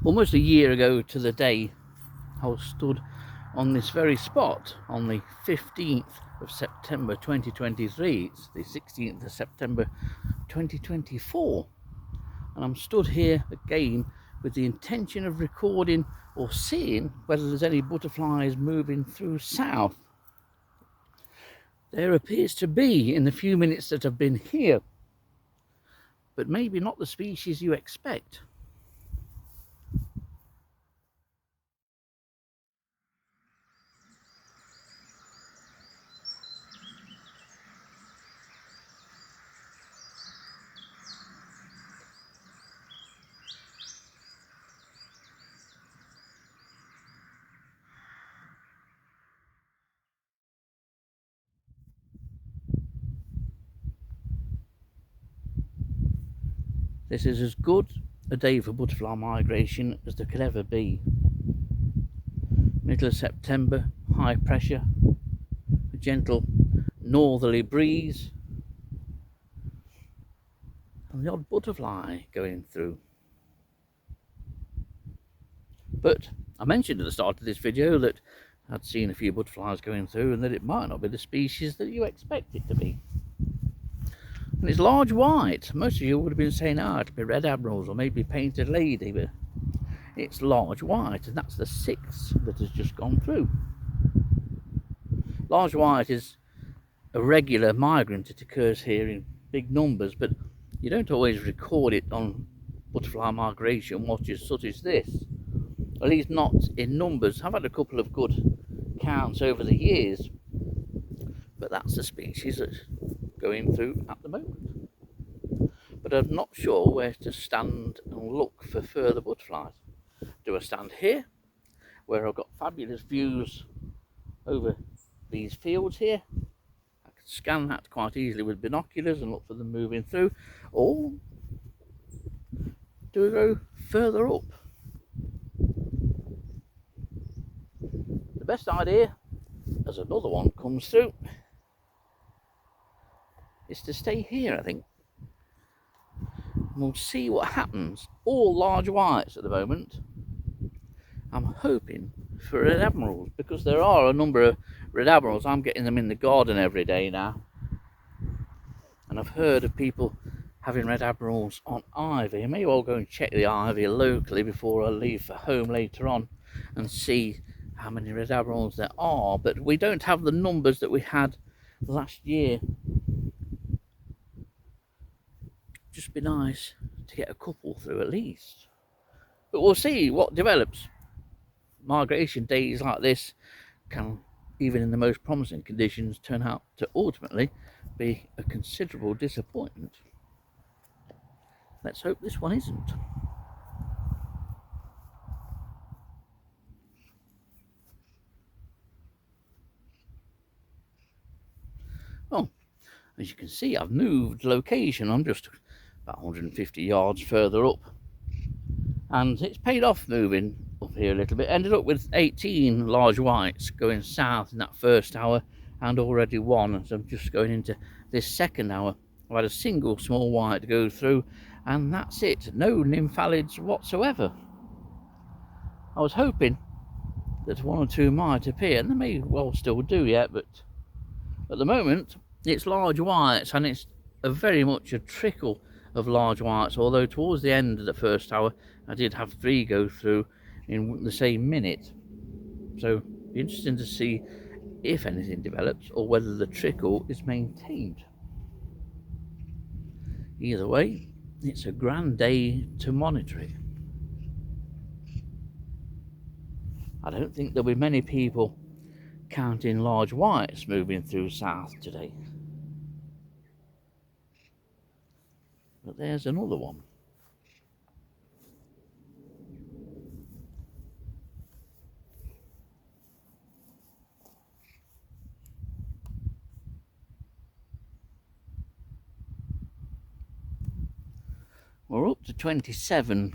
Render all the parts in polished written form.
Almost a year ago to the day, I was stood on this very spot on the 15th of September 2023. It's the 16th of September 2024, and I'm stood here again with the intention of recording or seeing whether there's any butterflies moving through south. There appears to be in the few minutes that I've been here, but maybe not the species you expect. This is as good a day for butterfly migration as there could ever be. Middle of September, high pressure, a gentle northerly breeze, and the odd butterfly going through. But I mentioned at the start of this video that I'd seen a few butterflies going through and that it might not be the species that you expect it to be. And it's large white. Most of you would have been saying, it'll be red admirals or maybe painted lady, but it's large white, and that's the sixth that has just gone through. Large white is a regular migrant. It occurs here in big numbers, but you don't always record it on butterfly migration watches such as this, at least not in numbers. I've had a couple of good counts over the years, but that's the species that's going through at the moment. But I'm not sure where to stand and look for further butterflies. Do I stand here, where I've got fabulous views over these fields here? I can scan that quite easily with binoculars and look for them moving through, or do I go further up? The best idea, as another one comes through, is to stay here, I think. We'll see what happens. All large whites at the moment. I'm hoping for red admirals, because there are a number of red admirals. I'm getting them in the garden every day now, and I've heard of people having red admirals on ivy. I may well go and check the ivy locally before I leave for home later on and see how many red admirals there are, but we don't have the numbers that we had last year. Just be nice to get a couple through at least, but we'll see what develops. Migration days like this can, even in the most promising conditions, turn out to ultimately be a considerable disappointment. Let's hope this one isn't. Well, as you can see, I've moved location. I'm just about 150 yards further up, and it's paid off moving up here a little bit. Ended up with 18 large whites going south in that first hour, and already one, so I'm just going into this second hour. I've had a single small white go through, and that's it. No nymphalids whatsoever. I was hoping that one or two might appear, and they may well still do yet, but at the moment it's large whites, and it's very much a trickle of large whites, although towards the end of the first hour I did have 3 go through in the same minute. So it'll be interesting to see if anything develops or whether the trickle is maintained. Either way, it's a grand day to monitor it. I don't think there'll be many people counting large whites moving through south today. But there's another one. We're up to 27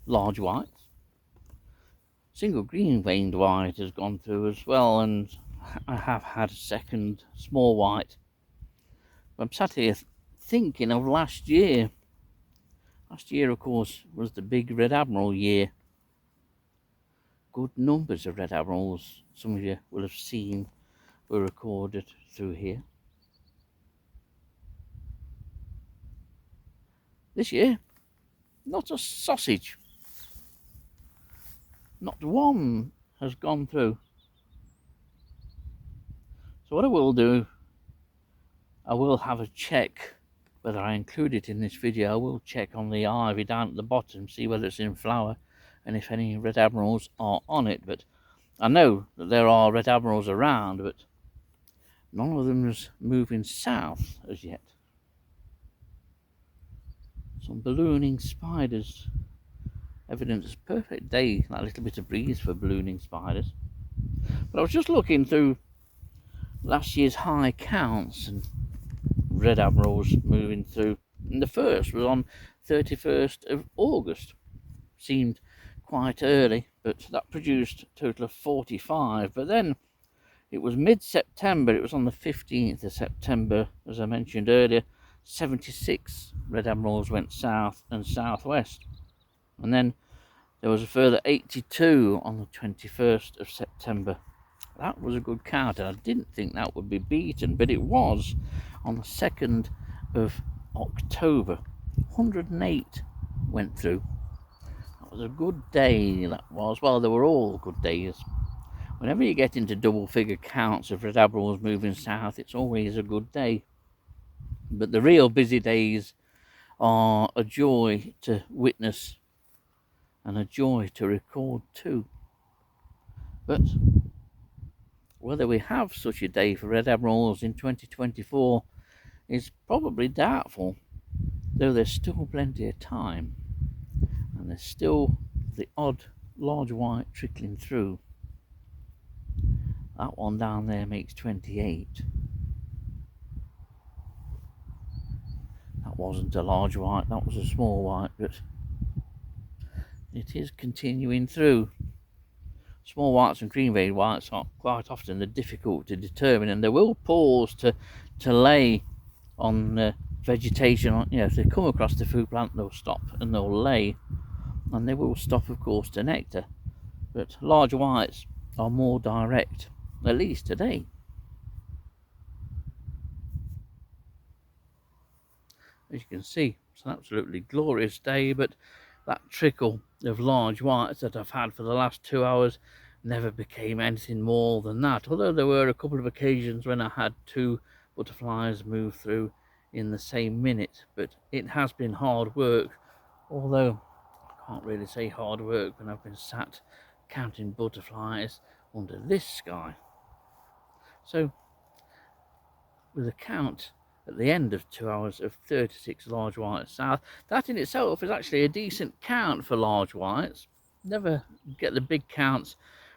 large whites. Single green veined white has gone through as well, and I have had a second small white. I'm sat here thinking of last year. Last year, of course, was the big red admiral year, good numbers of red admirals. Some of you will have seen were recorded through here. This year, not a sausage. Not one has gone through. So what I will do, I will have a check whether I include it in this video. I will check on the ivy down at the bottom, see whether it's in flower and if any red admirals are on it. But I know that there are red admirals around, but none of them is moving south as yet. Some ballooning spiders. Evidence perfect day, that little bit of breeze for ballooning spiders. But I was just looking through last year's high counts and red admirals moving through, and the first was on 31st of August. Seemed quite early, but that produced a total of 45. But then it was mid-September, it was on the 15th of September, as I mentioned earlier, 76 red admirals went south and southwest. And then there was a further 82 on the 21st of September. That was a good count, and I didn't think that would be beaten, but it was on the 2nd of October. 108 went through. That was a good day, that was. Well, they were all good days. Whenever you get into double figure counts of red admirals moving south, it's always a good day. But the real busy days are a joy to witness and a joy to record too. But whether we have such a day for red admirals in 2024 is probably doubtful, though there's still plenty of time, and there's still the odd large white trickling through. That one down there makes 28. That wasn't a large white, that was a small white, but it is continuing through. Small whites and green veined whites are quite often they're difficult to determine, and they will pause to lay on vegetation. If they come across the food plant, they'll stop and they'll lay, and they will stop, of course, to nectar. But large whites are more direct, at least today. As you can see, it's an absolutely glorious day, but that trickle of large whites that I've had for the last 2 hours never became anything more than that, although there were a couple of occasions when I had 2 butterflies move through in the same minute. But it has been hard work, although I can't really say hard work when I've been sat counting butterflies under this sky. So with a count at the end of 2 hours of 36 large whites south, that in itself is actually a decent count for large whites. Never get the big counts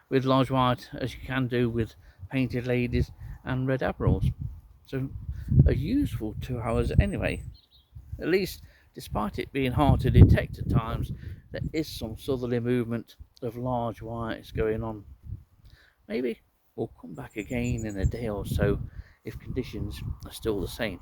with large white as you can do with painted ladies and red admirals. So a useful 2 hours anyway. At least, despite it being hard to detect at times, there is some southerly movement of large whites going on. Maybe we'll come back again in a day or so if conditions are still the same.